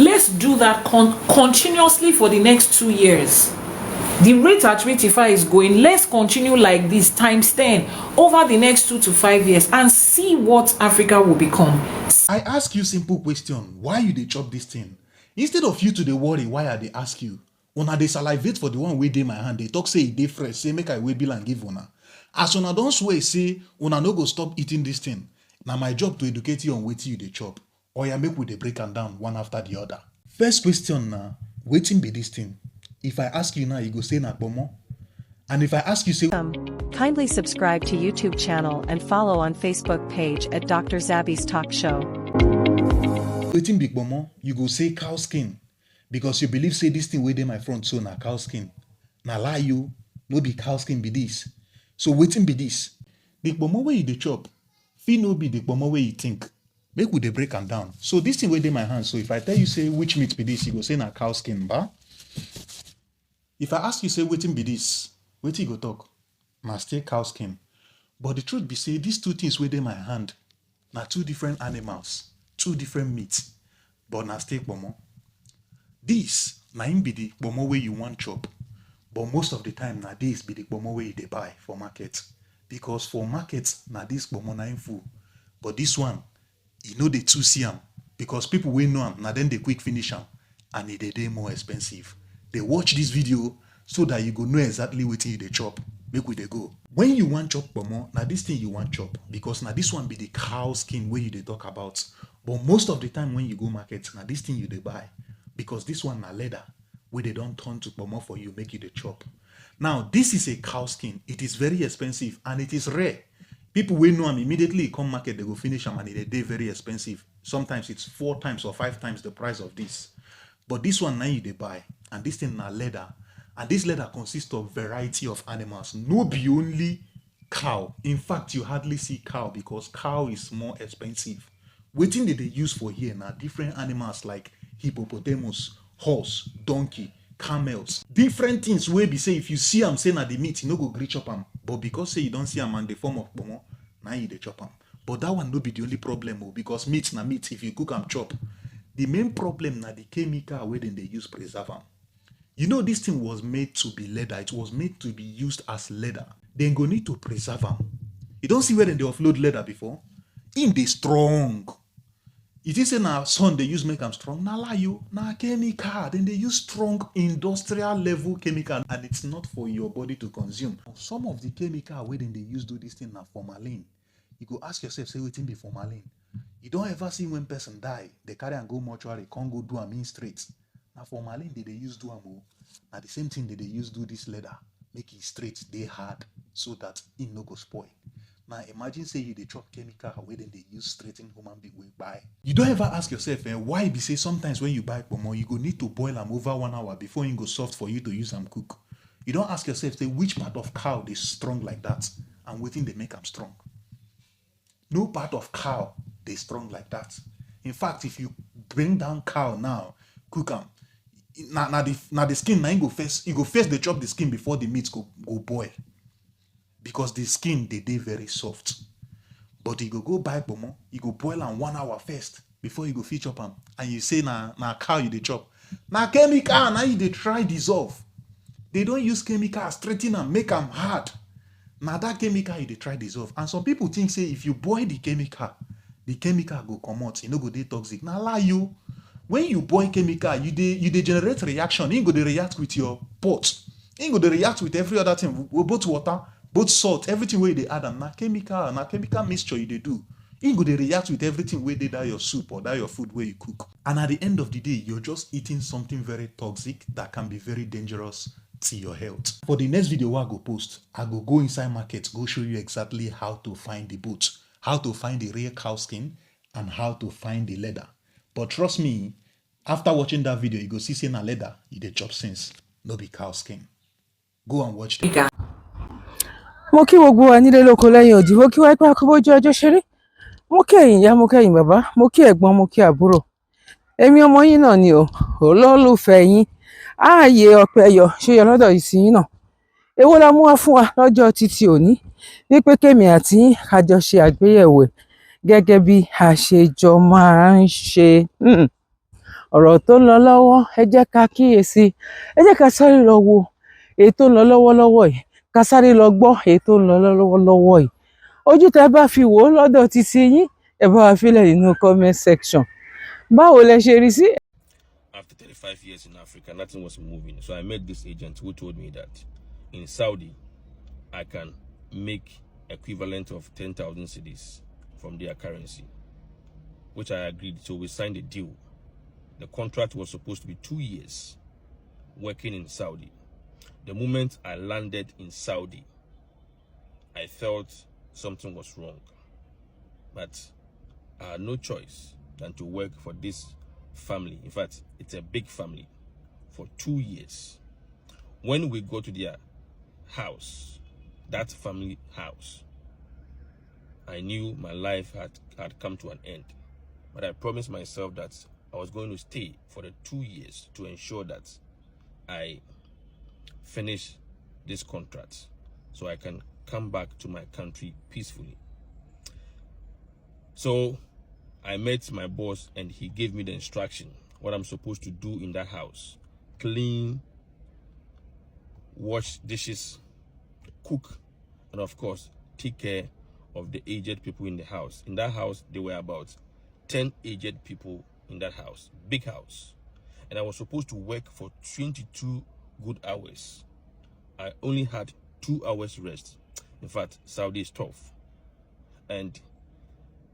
Let's do that continuously for the next 2 years. The rate at which IFA is going, let's continue like this times 10 over the next 2 to 5 years and see what Africa will become. I ask you simple question, why you dey chop this thing? Instead of you to dey worry why I dey ask you, una dey salivate for the one wey dey my hand, dey talk say e dey fresh, say make I wait bill and give una. As una don swear say una no go stop eating this thing, na my job to educate you on wetin you dey chop. Oya make we dey break am down one after the other. First question na, wetin be this thing? If I ask you now, you go say na Ponmo. And if I ask you say, kindly subscribe to YouTube channel and follow on Facebook page at Dr. Zabby's Talk Show. wetin be Ponmo? You go say cow skin. Because you believe say this thing wey dey my front so na cow skin. Na lie you, no be cow skin be this. So wetin be this? The Ponmo wey you dey chop, fit no be the Ponmo wey you think. Make we dey break am down. So this thing wey dey my hand, so if I tell you say which meat be this, you go say na cow skin, ba? If I ask you say wetin be this, wetin you go talk? Na still cow skin. But the truth be say these two things wey dey my hand na two different animals, two different meats, but na still Ponmo. This na im be the Ponmo wey you wan chop, but most of the time na this be the Ponmo wey you dey buy for market, because for market na this Ponmo na im full, but this one you no dey too see am, because people wey know am na dem dey quick finish am, and e dey more expensive. They watch this video so that you go know exactly wetin you dey chop. Make we dey go. When you wan chop Ponmo, na this thing you wan chop, because na this one be the cow skin wey you dey talk about. But most of the time when you go market, na this thing you dey buy, because this one na leather wey they don turn to Ponmo for you, make you dey chop. Now this is a cow skin. It is very expensive and it is rare. People wey know am immediately come market, they go finish am and it dey very expensive. Sometimes it's 4 times or 5 times the price of this. But this one now you dey buy, and this thing na leather, and this leather consists of variety of animals. No be only cow. In fact, you hardly see cow because cow is more expensive. Wetin they use for here na different animals like hippopotamus, horse, donkey, camels, different things wey be say if you see am say na the meat, you no go gree chop am. But because say you don't see am and the form of Ponmo, now you dey chop am. But that one no be the only problem, because meat na meat. If you cook am chop. The main problem na the chemical wey dem dey use preserve am. You know this thing was made to be leather. It was made to be used as leather. Then go need to preserve am. You don't see where dem dey offload leather before? Im dey strong. You think say na sun they use make am strong? Na lie you. Na chemical. Then they use strong industrial level chemical, and it's not for your body to consume. Some of the chemical wey dem dey use do this thing na formalin. You go ask yourself, say wetin be formalin? You don't ever see when person die, they carry and go mortuary, can't go do am in straight. Now formalin they use do am. Now the same thing they use do this leather, make it straight, they hard, so that it no go spoil. Now imagine say you dey chop chemical where then they use straighten human being we buy. You don't ever ask yourself why be say sometimes when you buy Ponmo, you go need to boil them over 1 hour before it go soft for you to use them cook. You don't ask yourself say which part of cow is strong like that and waiting they make them strong. No part of cow they strong like that. In fact, if you bring down cow now, cook them, now the skin now you go first they chop the skin before the meat go boil. Because the skin they very soft. But you go buy Ponmo, you go boil them 1 hour first before you go fit chop them. And you say na cow you they chop. Na chemical now you they try dissolve. They don't use chemical straighten them, make them hard. Now that chemical you they try dissolve. And some people think say if you boil the chemical go come out, you know go dey toxic. Now lie you. When you boil chemical, you they generate reaction. You go they react with your pot. You go they react with every other thing, both water, both salt, everything where they add them. Na chemical mixture you they do. You go they react with everything where they die your soup or die your food where you cook. And at the end of the day, you're just eating something very toxic that can be very dangerous to your health. For the next video I go post, I go inside market, go show you exactly how to find the boot, how to find the real cow skin, and how to find the leather. But trust me, after watching that video, you go see na leather, you dey chop sense, no be cow skin. Go and watch the mo kí gbogbo wa nílé lóko lẹ́yìn òdì, mo kí wá pé akóbójú ọjọ́ ṣeré, mo kí ẹ̀yin ìyá, mo kí ẹ̀yin bàbá, mo kí ẹ̀gbọ́n, mo kí àbúrò. Èmi ọmọ yín náà ni o, olólùfẹ́ yín. Ààyè ọpẹ́ yọ ṣe yọ lọ́dọ̀ yìí sí yín náà. Èwo la mú wá fún wa lọ́jọ́ títí òní, wípé kémi àti yín ká jọ ṣe àgbéyẹ̀wò gẹ́gẹ́ bí a ṣe jọ máa ń ṣe. ọ̀rọ̀ tó ń lọ lọ́wọ́ ẹ jẹ́ ká kíyèsí, ẹ jẹ́ ká sáré lọ wo èyí tó ń lọ lọ́wọ́lọ́wọ́ yìí, ká sáré lọ gbọ́ èyí tó ń lọ lọ́wọ́lọ́wọ́ yìí. Ojú tẹ́ bá fi wò ó lọ́dọ̀ títí yín, ẹ bá wa fílẹ̀ nínú comment section. Báwo lẹ ṣe rí sí? After 35 years in Africa, nothing was moving. So I met this agent who told me that in Saudi, I can make equivalent of 10,000 cedis from their currency, which I agreed. So we signed a deal. The contract was supposed to be 2 years working in Saudi. The moment I landed in Saudi, I felt something was wrong. But I had no choice than to work for this family. In fact, it's a big family, for 2 years. When we go to their house, that family house, I knew my life had come to an end. But I promised myself that I was going to stay for the 2 years to ensure that I finish this contract so I can come back to my country peacefully. So I met my boss and he gave me the instruction, what I'm supposed to do in that house: clean, wash dishes, cook, and of course, take care of the aged people in the house. In that house, there were about 10 aged people in that house, big house. And I was supposed to work for 22 good hours. I only had 2 hours rest. In fact, Saudi is tough. And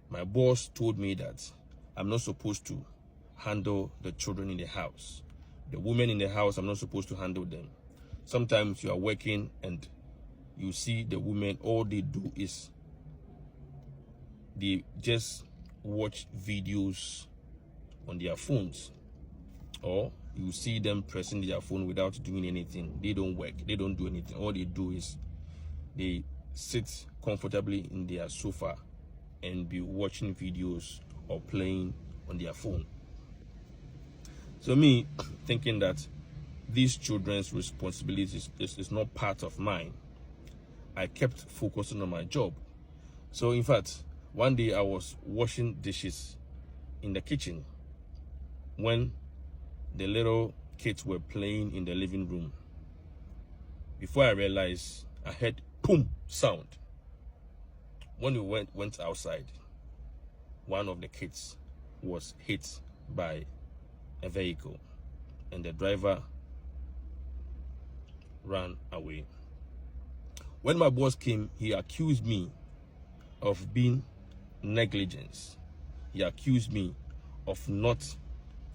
my boss told me that I'm not supposed to handle the children in the house. The women in the house, I'm not supposed to handle them. Sometimes you are working and you see the women, all they do is they just watch videos on their phones, or you see them pressing their phone without doing anything. They don't work, they don't do anything. All they do is they sit comfortably in their sofa and be watching videos or playing on their phone. So me thinking that these children's responsibilities is not part of mine, I kept focusing on my job. So in fact, one day I was washing dishes in the kitchen when the little kids were playing in the living room. Before I realized, I heard boom sound. When we went outside, one of the kids was hit by a vehicle and the driver ran away. When my boss came, he accused me of being negligent. He accused me of not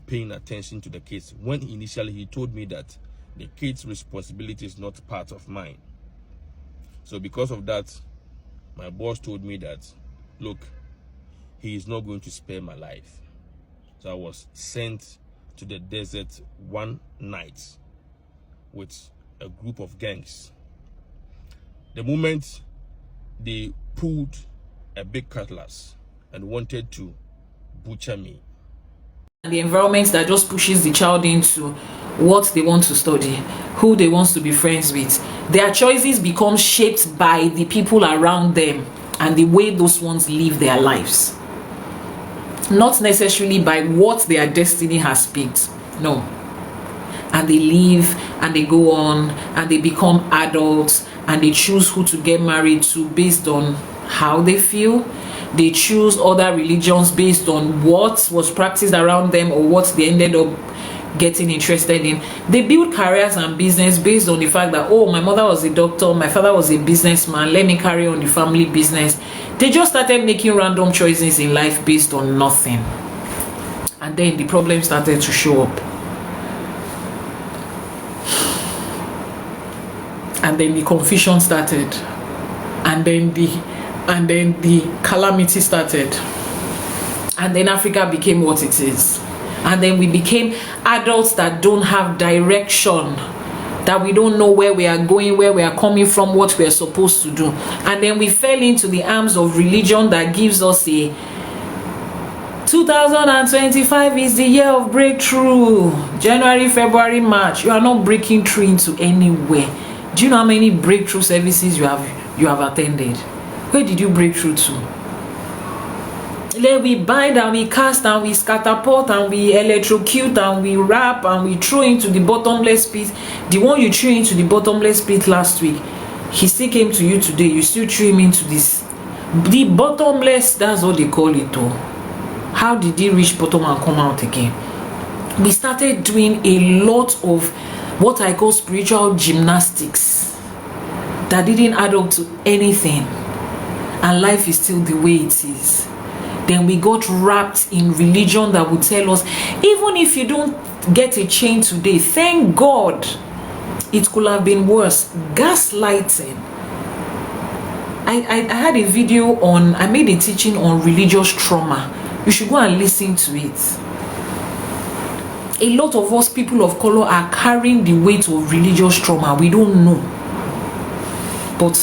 paying attention to the kids, when initially he told me that the kids' responsibility is not part of mine. So because of that, my boss told me that, look, he is not going to spare my life. So I was sent to the desert one night with a group of gangs. The moment they pulled a big cutlass and wanted to butcher me. The environment that just pushes the child into what they want to study, who they want to be friends with. Their choices become shaped by the people around them and the way those ones live their lives. Not necessarily by what their destiny has picked. No. And they live and they go on and they become adults and they choose who to get married to based on how they feel. They choose other religions based on what was practiced around them or what they ended up getting interested in. They build careers and business based on the fact that, oh, my mother was a doctor, my father was a businessman, let me carry on the family business. They just started making random choices in life based on nothing. And then the problem started to show up. And then the confusion started. And then the calamity started. And then Africa became what it is. And then we became adults that don't have direction, that we don't know where we are going, where we are coming from, what we are supposed to do. And then we fell into the arms of religion that gives us a 2025 is the year of breakthrough. January, February, March, you are not breaking through into anywhere. Do you know how many breakthrough services you have attended? Where did you break through to? we bind and we cast and we scatapult and we electrocute and we wrap and we throw into the bottomless pit. The one you threw into the bottomless pit last week, he still came to you today. You still threw him into this. The bottomless, that's what they call it though. How did he reach bottom and come out again? We started doing a lot of what I call spiritual gymnastics that didn't add up to anything, and life is still the way it is. Then we got wrapped in religion that would tell us, even if you don't get a change today, thank God, it could have been worse. Gaslighting. I had a video on, I made a teaching on religious trauma. You should go and listen to it. A lot of us people of color are carrying the weight of religious trauma. We don't know. But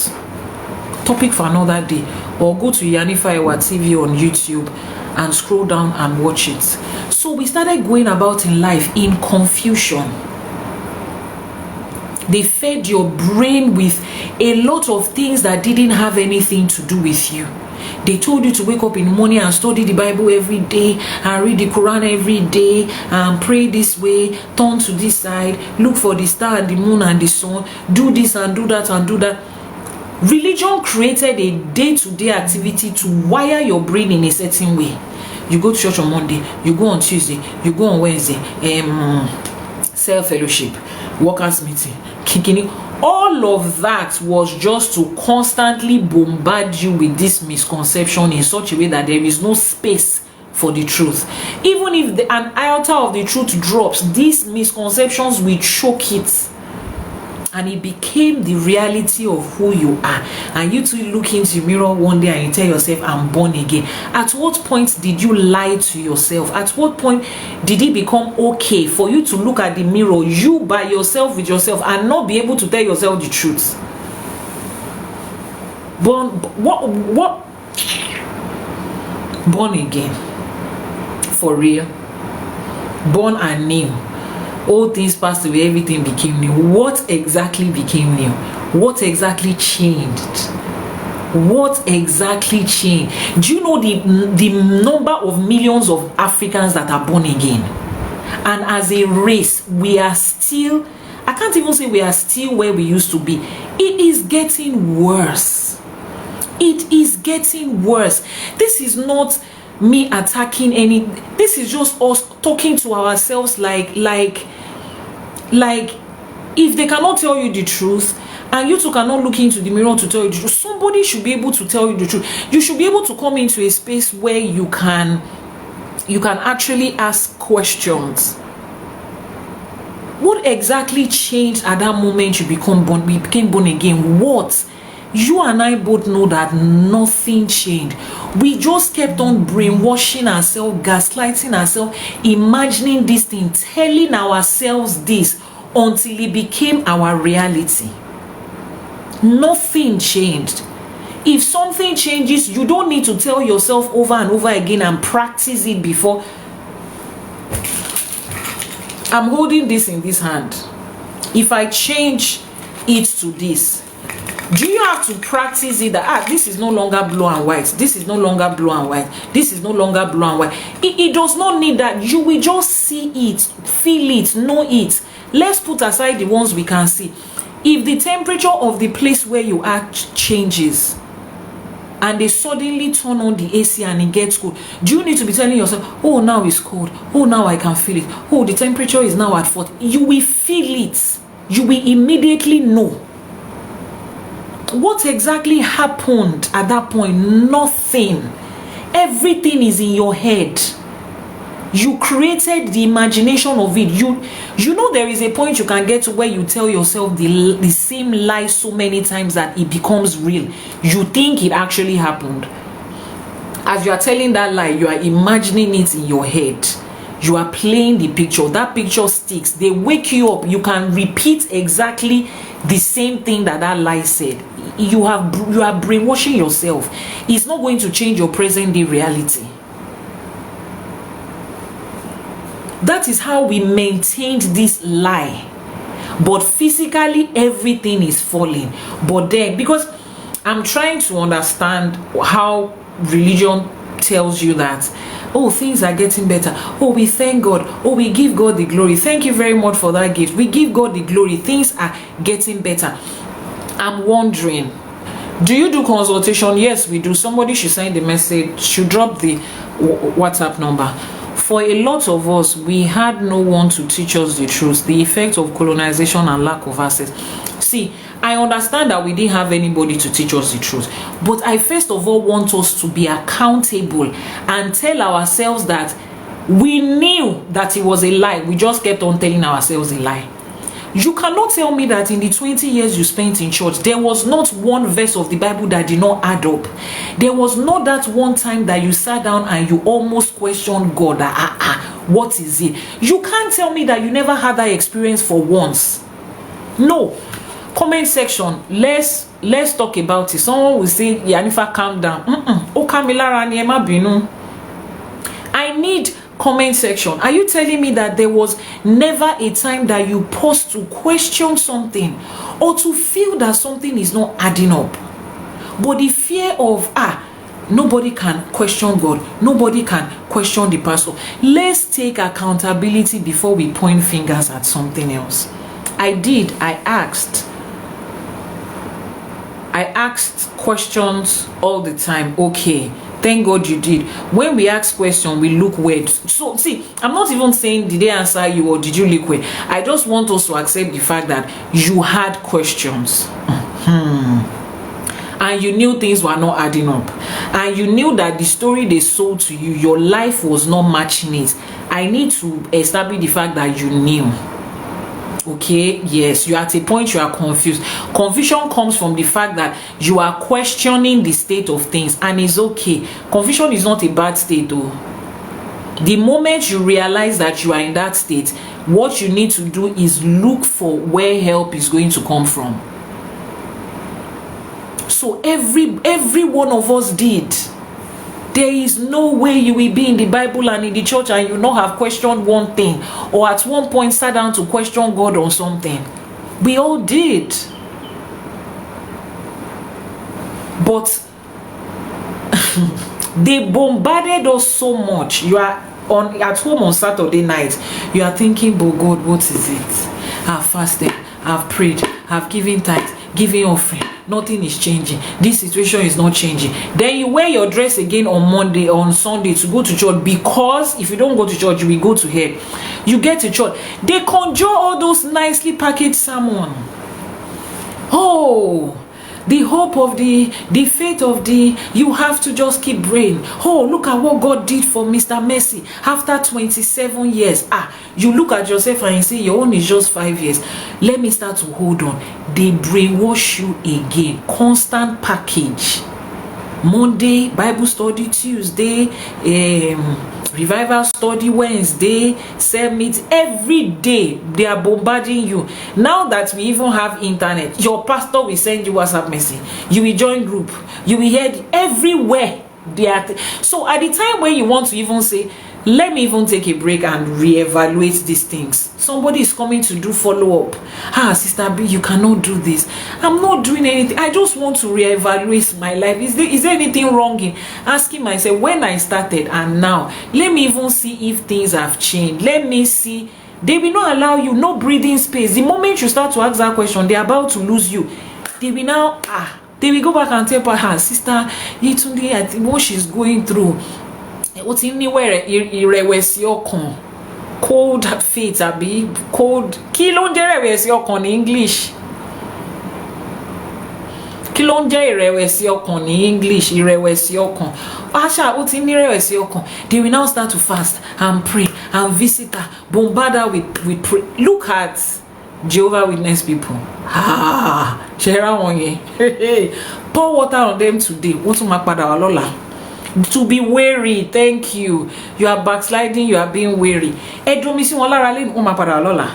topic for another day. Or go to Yanifaiwa TV on YouTube and scroll down and watch it. So we started going about in life in confusion. They fed your brain with a lot of things that didn't have anything to do with you. They told you to wake up in the morning and study the Bible every day and read the Quran every day and pray this way, turn to this side, look for the star and the moon and the sun, do this and do that and do that. Religion created a day-to-day activity to wire your brain in a certain way. You go to church on Monday, you go on Tuesday, you go on Wednesday, self-fellowship, workers meeting, kicking. All of that was just to constantly bombard you with this misconception in such a way that there is no space for the truth. Even if an iota of the truth drops, these misconceptions will choke it. And it became the reality of who you are. And you too look into the mirror one day and you tell yourself, I'm born again. At what point did you lie to yourself? At what point did it become okay for you to look at the mirror, you by yourself with yourself, and not be able to tell yourself the truth? Born again. For real. Born anew. All things passed away, everything became new. What exactly became new? What exactly changed? What exactly changed? Do you know the number of millions of Africans that are born again? And as a race, we are still, I can't even say we are still where we used to be. It is getting worse. It is getting worse. This is not me attacking any, this is just us talking to ourselves like if they cannot tell you the truth and you too cannot look into the mirror to tell you the truth, somebody should be able to tell you the truth. You should be able to come into a space where you can actually ask questions. What exactly changed at that moment we became born again? What? You and I both know that nothing changed. We just kept on brainwashing ourselves, gaslighting ourselves, imagining this thing, telling ourselves this until it became our reality. Nothing changed. If something changes, you don't need to tell yourself over and over again and practice it before. I'm holding this in this hand. If I change it to this, do you have to practice it that this is no longer blue and white, this is no longer blue and white, this is no longer blue and white? It does not need that. You will just see it, feel it, know it. Let's put aside the ones we can see. If the temperature of the place where you are changes and they suddenly turn on the AC and it gets cold, do you need to be telling yourself, oh, now it's cold, oh, now I can feel it, oh, the temperature is now at 40? You will feel it. You will immediately know. What exactly happened at that point? Nothing. Everything is in your head. You created the imagination of it. You know there is a point you can get to where you tell yourself the same lie so many times that it becomes real. You think it actually happened. As you are telling that lie, you are imagining it in your head. You are playing the picture. That picture sticks. They wake you up. You can repeat exactly the same thing that lie said. You are brainwashing yourself. It's not going to change your present day reality. That is how we maintained this lie. But physically, everything is falling. But then, because I'm trying to understand how religion tells you that, oh, things are getting better, oh, we thank God, oh, we give God the glory, thank you very much for that gift, we give God the glory, things are getting better. I'm wondering, do you do consultation? Yes, we do. Somebody should send the message, should drop the WhatsApp number. For a lot of us, we had no one to teach us the truth, the effect of colonization and lack of access. See, I understand that we didn't have anybody to teach us the truth, but I first of all want us to be accountable and tell ourselves that we knew that it was a lie. We just kept on telling ourselves a lie. You cannot tell me that in the 20 years you spent in church, there was not one verse of the Bible that did not add up. There was not that one time that you sat down and you almost questioned God. What is it? You can't tell me that you never had that experience for once. No. Comment section, let's talk about it. Someone will say, Yanifa, calm down. Oh, Kamilara Niema Binu. I need comment section. Are you telling me that there was never a time that you paused to question something or to feel that something is not adding up? But the fear of, nobody can question God, nobody can question the pastor. Let's take accountability before we point fingers at something else. I asked questions all the time. Okay, thank God you did. When we ask questions, we look weird. So see, I'm not even saying did they answer you or did you look weird. I just want us to accept the fact that you had questions. And you knew things were not adding up. And you knew that the story they sold to you, your life was not matching it. I need to establish the fact that you knew. Okay, yes, you're at a point you are confused. Confusion comes from the fact that you are questioning the state of things, and it's okay. Confusion is not a bad state though. The moment you realize that you are in that state, what you need to do is look for where help is going to come from. So every one of us did. There is no way you will be in the Bible and in the church and you not have questioned one thing, or at one point sat down to question God on something. We all did. But they bombarded us so much. You are at home on Saturday night, you are thinking, but God, what is it? I've fasted, I've prayed, I've given tithe, giving offering. Nothing is changing. This situation is not changing. Then you wear your dress again on Monday or on Sunday to go to church, because if you don't go to church, you will go to hell. You get to church, they conjure all those nicely packaged sermon. Oh, the hope of the faith of the, you have to just keep praying. Oh, look at what God did for Mr. Mercy after 27 years. You look at yourself and you say your own is just 5 years. Let me start to hold on. They brainwash you again. Constant package. Monday Bible study, Tuesday revival study, Wednesday summit. Every day they are bombarding you. Now that we even have internet, your pastor will send you WhatsApp message, you will join group, you will hear everywhere they are. So at the time when you want to even say, let me even take a break and reevaluate these things, somebody is coming to do follow-up. Sister B, you cannot do this. I'm not doing anything. I just want to reevaluate my life. Is there anything wrong in asking myself when I started and now? Let me even see if things have changed. Let me see. They will not allow you, no breathing space. The moment you start to ask that question, they're about to lose you. They will now they will go back and tell her, sister Yetunde, I think what she's going through, what's in anywhere ìrẹ̀wẹ̀sì ọkàn, cold faith àbí cold, kí ló ń jẹ́ ìrẹ̀wẹ̀sì ọkàn ní English? Kí ló ń jẹ́ ìrẹ̀wẹ̀sì ọkàn ní English? Ìrẹ̀wẹ̀sì ọkàn. Ó ti ní ìrẹ̀wẹ̀sì ọkàn. They will now start to fast and pray and visit her, bombard her with pray. Look at Jehovah Witness people. Ṣẹ́ra wọn yẹn. Pour water on them today. Wọ́n tún máa padà wá lọ́la. To be weary, thank you. You are backsliding, you are being weary. Ẹ̀dùnmi sí wọn lára lẹ́nu, wọ́n máa padà wá lọ́la.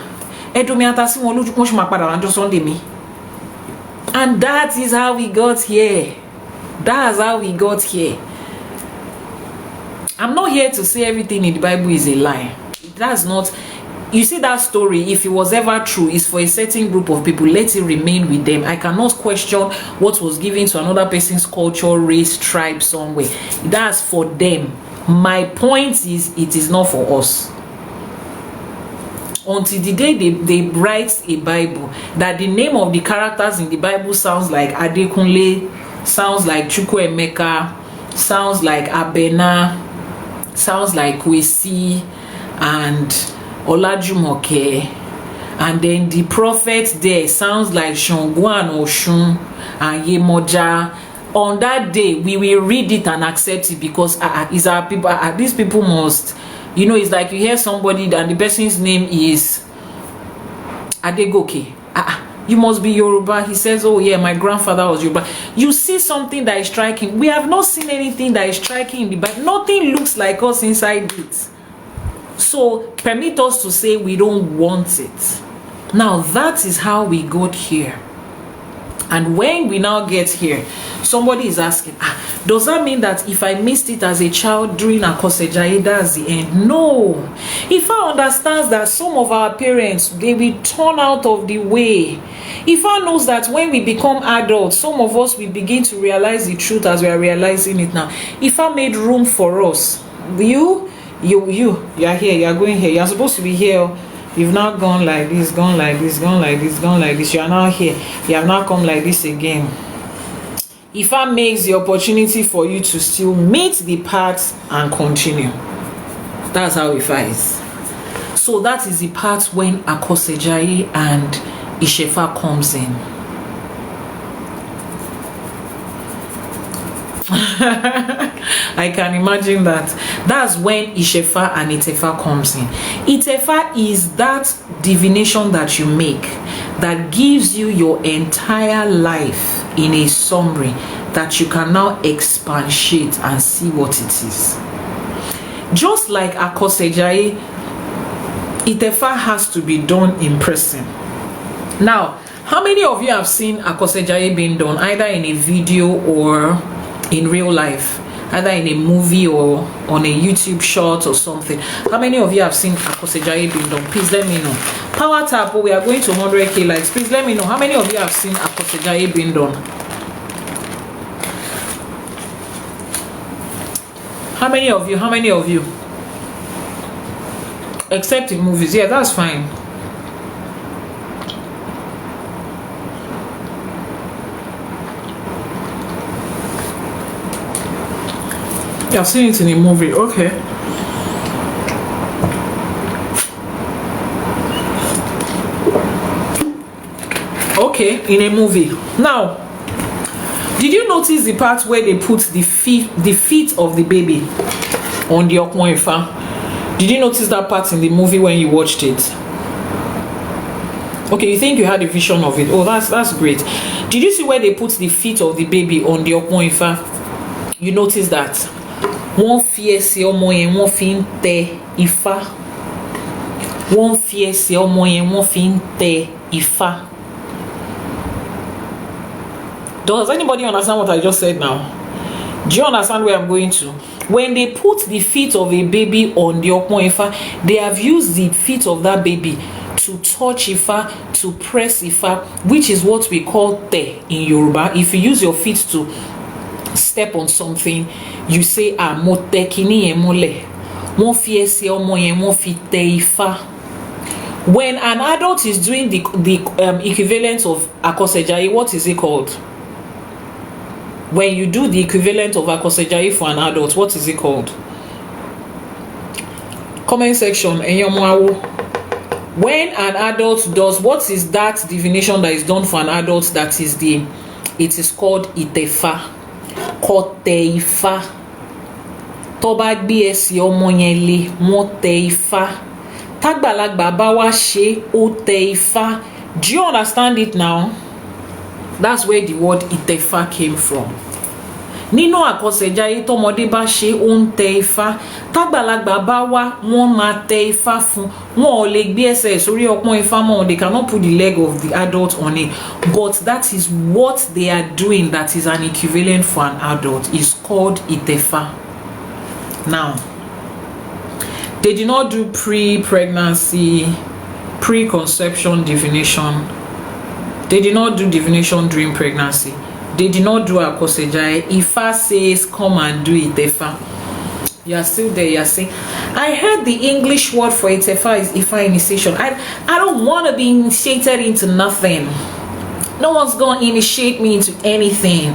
Ẹ̀dùnmi ata sí wọn lójú, wọ́n sì máa padà wá ọjọ́ Sunday mi. And that is how we got here. That's how we got here. I'm not here to say everything in the Bible is a lie. That's not. you see that story, if it was ever true, is for a certain group of people. Let it remain with them. I cannot question what was given to another person's culture, race, tribe, somewhere. That's for them. My point is, it is not for us. Until the day they write a Bible that the name of the characters in the Bible sounds like Adekunle, sounds like Chukwuemeka, sounds like Abena, sounds like Kwesi and Olajumoke, and then the prophet there sounds like Shongwan Oshun and Yemoja. On that day, we will read it and accept it, because is our people. These people must, you know, it's like you hear somebody and the person's name is Adegoke. You must be Yoruba. He says, oh yeah, my grandfather was Yoruba. You see something that is striking. We have not seen anything that is striking in the Bible. Nothing looks like us inside it. So permit us to say we don't want it. Now that is how we got here. And when we now get here, somebody is asking, does that mean that if I missed it as a child during Akosejaye, that's the end? No. If I understand that some of our parents, they will turn out of the way. If I knows that when we become adults, some of us will begin to realize the truth as we are realizing it now. If I made room for us, you are here, you are going here, you are supposed to be here. You've now gone like this, gone like this, gone like this, gone like this. You are now here. You have now come like this again. Ifa makes the opportunity for you to still meet the path and continue. That's how Ifa is. So that is the part when Akosejaye and Ishefa comes in. I can imagine that. That's when Ishefa and Itefa comes in. Itefa is that divination that you make that gives you your entire life in a summary that you can now expatiate and see what it is. Just like Akosejaye, Itefa has to be done in person. Now, how many of you have seen Akosejaye being done either in a video or in real life, either in a movie or on a YouTube short or something? How many of you have seen Akosejaye being done? Please let me know. Power tap, we are going to 100k likes. Please let me know how many of you have seen Akosejaye being done. How many of you? How many of you? Except in movies. Yeah, that's fine. I've seen it in a movie. Okay. Okay, in a movie. Now, did you notice the part where they put the feet of the baby on the Okmoifa? Did you notice that part in the movie when you watched it? Okay, you think you had a vision of it. Oh, that's great. Did you see where they put the feet of the baby on the Okmoifa? You notice that? One fierce omoyen, one fin te ifa. One fierce omoyen, one fin te ifa. Does anybody understand what I just said now? Do you understand where I'm going to? When they put the feet of a baby on the Okmo Ifa, they have used the feet of that baby to touch Ifa, to press Ifa, which is what we call te in Yoruba. If you use your feet to step on something, you say mo te kini yen mole. Mo fi ese omo yen mo fi te Ifa. When an adult is doing the equivalent of Akosejaye, what is it called? When you do the equivalent of Akosejaye for an adult, what is it called? Comment section. When an adult does, what is that divination that is done for an adult? That is it is called Itefa. Koteifa. Toba gbe esi omo yen le, mo te Ifa. Tagbalagba ba wa se, o te Ifa. Do you understand it now? That's where the word Itefa came from. Nino Akosejaye tomode ba se on te Ifa. Tagbalagba ba wa won ma te Ifa fun. Won o le gbe ese sori opon Ifa mo, they cannot put the leg of the adult on it. But that is what they are doing, that is an equivalent for an adult. It's called Itefa. Now, They did not do pre-pregnancy, pre-conception divination. They did not do divination during pregnancy. They did not do akosejai. Ifa says, come and do it, Ifa. You are still there, you are saying. I heard the English word for Itefa is Ifa initiation. I don't want to be initiated into nothing. No one's going to initiate me into anything.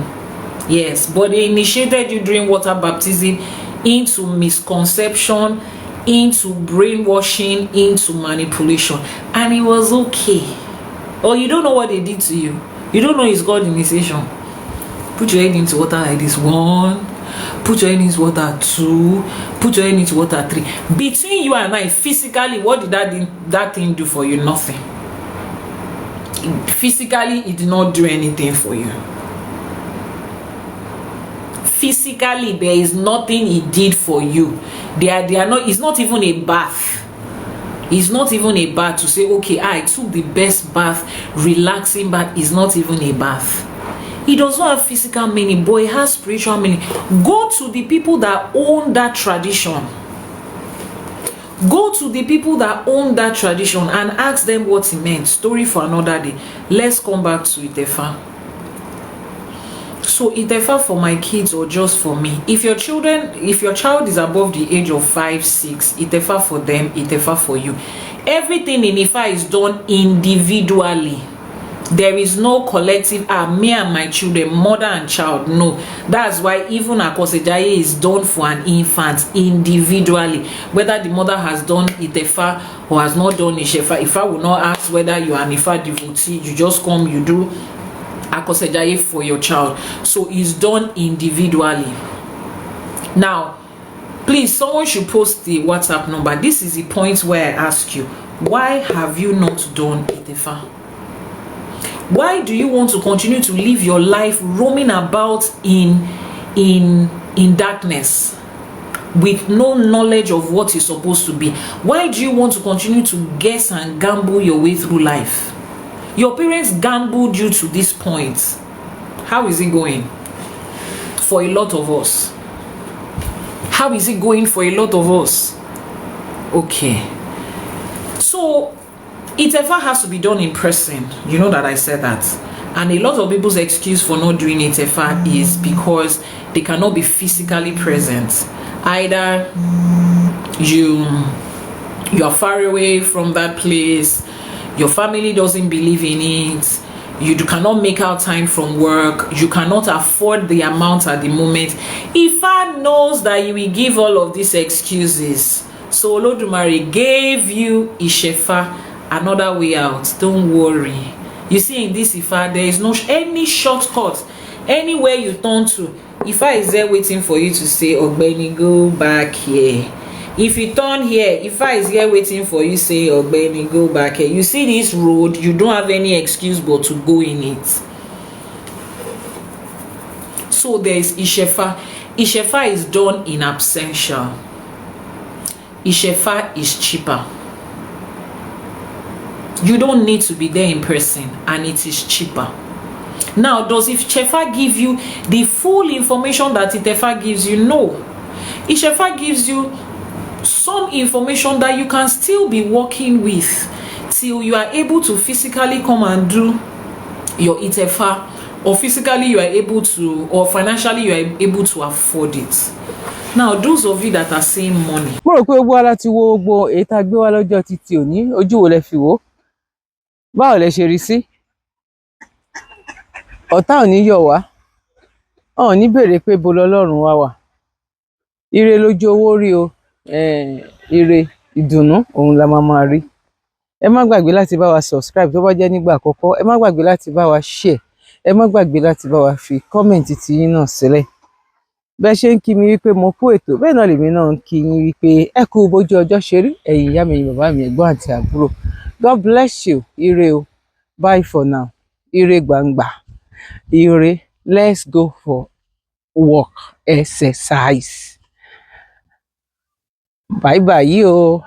Yes, but they initiated you during water baptism into misconception, into brainwashing, into manipulation. And it was okay. Or you don't know what they did to you. You don't know it's God initiation. Put your head into water like this. 1. Put your head into water 2. Put your head into water 3. Between you and I, physically, what did that thing do for you? Nothing. Physically, it did not do anything for you. Physically, there is nothing it did for you. They are not. It's not even a bath. It's not even a bath to say, okay, I took the best bath, relaxing bath. Is not even a bath. It does not have physical meaning, but it has spiritual meaning. Go to the people that own that tradition. Go to the people that own that tradition and ask them what it meant. Story for another day. Let's come back to Itefa. So Itefa for my kids or just for me? If your child is above the age of 5, 6, Itefa for them, Itefa for you. Everything in Ifa is done individually. There is no collective, me and my children, mother and child. No. That's why even Akosejaye is done for an infant individually. Whether the mother has done Itefa or has not done Ishefa, Ifa will not ask whether you are an Ifa devotee. You just come, you do Akosejaye for your child. So it's done individually. Now, please, someone should post the WhatsApp number. This is the point where I ask you, why have you not done Itefa? Why do you want to continue to live your life roaming about in darkness with no knowledge of what is supposed to be? Why do you want to continue to guess and gamble your way through life? Your parents gambled you to this point. How is it going for a lot of us? How is it going for a lot of us? Okay. So Itefa has to be done in person. You know that I said that. And a lot of people's excuse for not doing Itefa is because they cannot be physically present. Either you are far away from that place, your family doesn't believe in it, you cannot make out time from work, you cannot afford the amount at the moment. Ifa knows that you will give all of these excuses. So Olodumare gave you Ishefa, another way out. Don't worry. You see, in this Ifa, there is no any shortcut. Anywhere you turn to, Ifa is there waiting for you to say, Ogbeni, go back here. If you turn here, Ifa is here waiting for you, say, Ogbeni, go back here. You see this road, you don't have any excuse but to go in it. So there is Ishefa. Ishefa is done in absentia. Ishefa is cheaper. You don't need to be there in person, and it is cheaper. Now, does Ishefa give you the full information that Itefa gives you? No. Ishefa gives you some information that you can still be working with till you are able to physically come and do your Itefa, or physically you are able to, or financially you are able to afford it. Now, those of you that are saying money. Mo rò pé gbogbo wa láti wo gbogbo èyí tá a gbé wá lọ́jọ́ títí òní, ojú wo lẹ fi wò? Báwo lẹ ṣe rí sí? Ọ̀tá ò ní yọ̀ wá. Wọn ò ní béèrè pé bo lọ́lọ́run wá wà. Ire lójú owó rí o. Ire ìdùnnú òun la máa rí. Ẹ má gbàgbé láti bá wa subscribe tó bá jẹ́ nígbà àkọ́kọ́. Ẹ má gbàgbé láti bá wa share. Ẹ má gbàgbé láti bá wa fi comment tiyín náà sílẹ̀. Bẹ́ẹ̀ ṣe ń kí mi wípé mo kú ètò, bẹ́ẹ̀ náà lèmi náà ń kí yín wípé ẹ kú bójú ọjọ́ ṣe rí, ẹ̀yin ìyá mi, ẹ̀yin bàbá mi, ẹ̀gbọ́n àti àbúrò. God bless you. Ire o. Bye for now. Ire gbangba. Ire. Let's go for walk exercise. Bye bye yo.